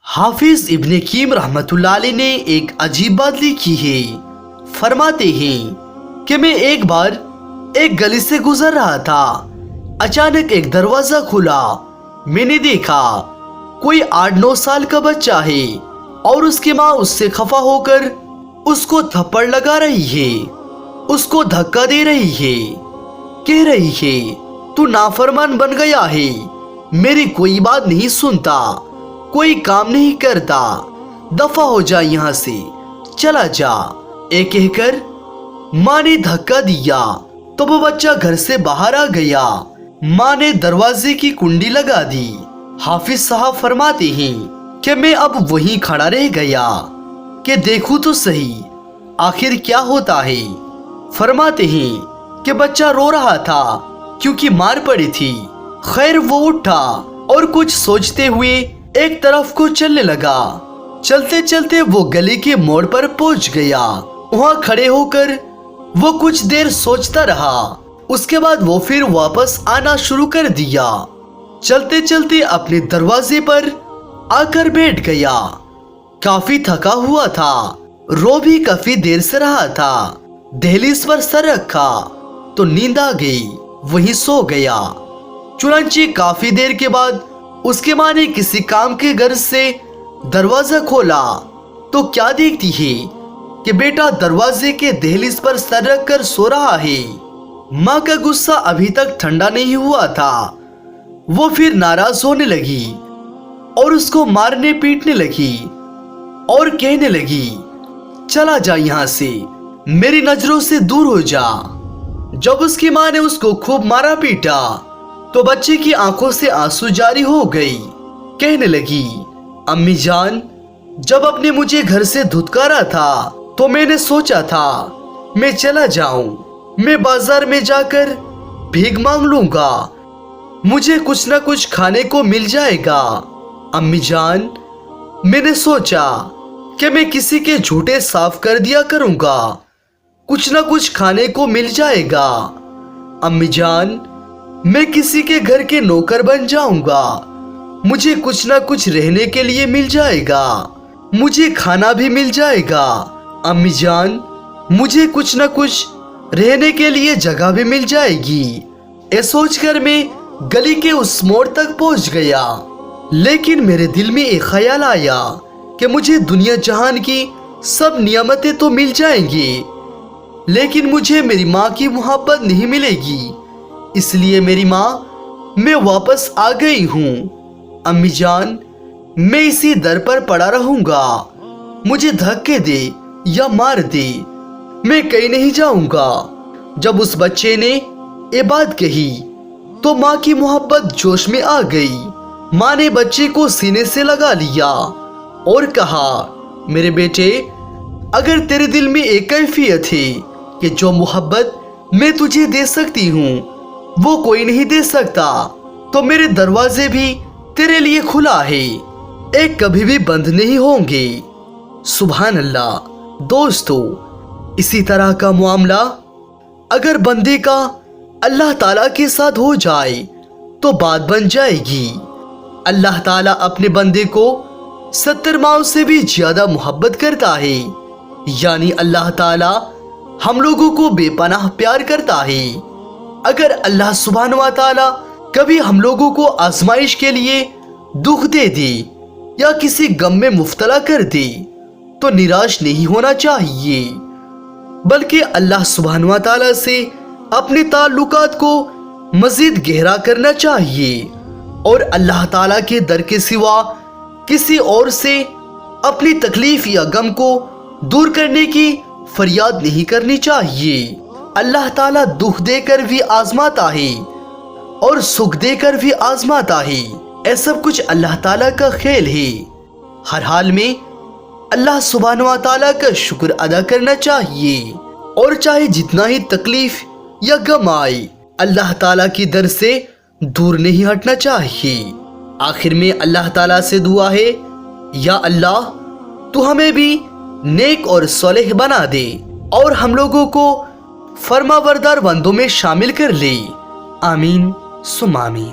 हाफिज इब्ने कीम रहमतुल्लाह अलैह ने एक अजीब बात लिखी है। फरमाते हैं कि मैं एक बार एक गली से गुजर रहा था। अचानक एक दरवाजा खुला। मैंने देखा कोई 8-9 साल का बच्चा है और उसकी माँ उससे खफा होकर उसको थप्पड़ लगा रही है, उसको धक्का दे रही है, कह रही है तू नाफरमान बन गया है, मेरी कोई बात नहीं सुनता, कोई काम नहीं करता, दफा हो जा यहाँ से, चला जा। ये कहकर माँ ने धक्का दिया तो वो बच्चा घर से बाहर आ गया। माँ ने दरवाजे की कुंडी लगा दी। हाफिज साहब फरमाते हैं कि मैं अब वहीं खड़ा रह गया कि देखूं तो सही आखिर क्या होता है। फरमाते हैं कि बच्चा रो रहा था क्योंकि मार पड़ी थी। खैर वो उठा और कुछ सोचते हुए एक तरफ को चलने लगा। चलते चलते वो गली के मोड़ पर पहुंच गया। वहां खड़े होकर वो कुछ देर सोचता रहा। उसके बाद वो फिर वापस आना शुरू कर दिया। चलते चलते अपने दरवाजे पर आकर बैठ गया। काफी थका हुआ था, रो भी काफी देर से रहा था। दहलीज पर सर रखा तो नींद आ गई, वहीं सो गया। चुनांचे काफी देर के बाद उसके माँ ने किसी काम के घर से दरवाजा खोला तो क्या देखती है कि बेटा दरवाजे के दहलीज पर सर रखकर सो रहा है। माँ का गुस्सा अभी तक ठंडा नहीं हुआ था। वो फिर नाराज होने लगी और उसको मारने पीटने लगी और कहने लगी चला जा यहाँ से, मेरी नजरों से दूर हो जा। जब उसकी माँ ने उसको खूब मारा पीटा तो बच्चे की आंखों से आंसू जारी हो गई। कहने लगी अम्मी जान, जब आपने मुझे घर से धुतकारा था तो मैंने सोचा था मैं चला जाऊं, मैं बाजार में जाकर भीख मांग लूंगा, मुझे कुछ ना कुछ खाने को मिल जाएगा। अम्मी जान, मैंने सोचा कि मैं किसी के झूठे साफ कर दिया करूंगा, कुछ ना कुछ खाने को मिल जाएगा। अम्मी जान, मैं किसी के घर के नौकर बन जाऊंगा, मुझे कुछ ना कुछ रहने के लिए मिल जाएगा, मुझे खाना भी मिल जाएगा। अम्मी जान, मुझे कुछ ना कुछ रहने के लिए जगह भी मिल जाएगी। ये सोचकर मैं गली के उस मोड़ तक पहुंच गया। लेकिन मेरे दिल में एक ख्याल आया कि मुझे दुनिया जहान की सब नियामतें तो मिल जाएंगी, लेकिन मुझे मेरी माँ की मोहब्बत नहीं मिलेगी। इसलिए मेरी माँ, मैं वापस आ गई हूँ। अम्मी जान, मैं इसी दर पर पड़ा रहूंगा, मुझे धक्के दे या मार दे, मैं कहीं नहीं जाऊंगा। जब उस बच्चे ने ये बात कही तो माँ की मोहब्बत जोश में आ गई। माँ ने बच्चे को सीने से लगा लिया और कहा मेरे बेटे, अगर तेरे दिल में एक कैफियत है कि जो मोहब्बत मैं तुझे दे सकती हूँ वो कोई नहीं दे सकता, तो मेरे दरवाजे भी तेरे लिए खुला है, एक कभी भी बंद नहीं होंगे। सुभान अल्लाह। दोस्तों, इसी तरह का मामला अगर बंदे का अल्लाह ताला के साथ हो जाए तो बात बन जाएगी। अल्लाह ताला अपने बंदे को 70 माओं से भी ज्यादा मोहब्बत करता है। यानी अल्लाह ताला हम लोगों को बेपनाह प्यार करता है। अगर अल्लाह सुब्हान व तआला कभी हम लोगों को आजमाइश के लिए दुख दे दे या किसी गम में मुब्तला कर दे तो निराश नहीं होना चाहिए, बल्कि अल्लाह सुब्हान व तआला से अपने ताल्लुकात को मजीद गहरा करना चाहिए और अल्लाह ताला के दर के सिवा किसी और से अपनी तकलीफ या गम को दूर करने की फरियाद नहीं करनी चाहिए। अल्लाह ताला दुख देकर भी आजमाता है और सुख देकर भी आजमाता है। ये सब कुछ अल्लाह ताला का खेल है। हर हाल में अल्लाह सुब्हानहू व तआला का शुक्र अदा करना चाहिए और चाहे जितना ही तकलीफ या गम आए, अल्लाह ताला की दर से दूर नहीं हटना चाहिए। आखिर में अल्लाह ताला से दुआ है, या अल्लाह तू हमें भी नेक और सालेह बना दे और हम लोगों को फरमाबरदार बंदों में शामिल कर ले। आमीन सुम आमीन।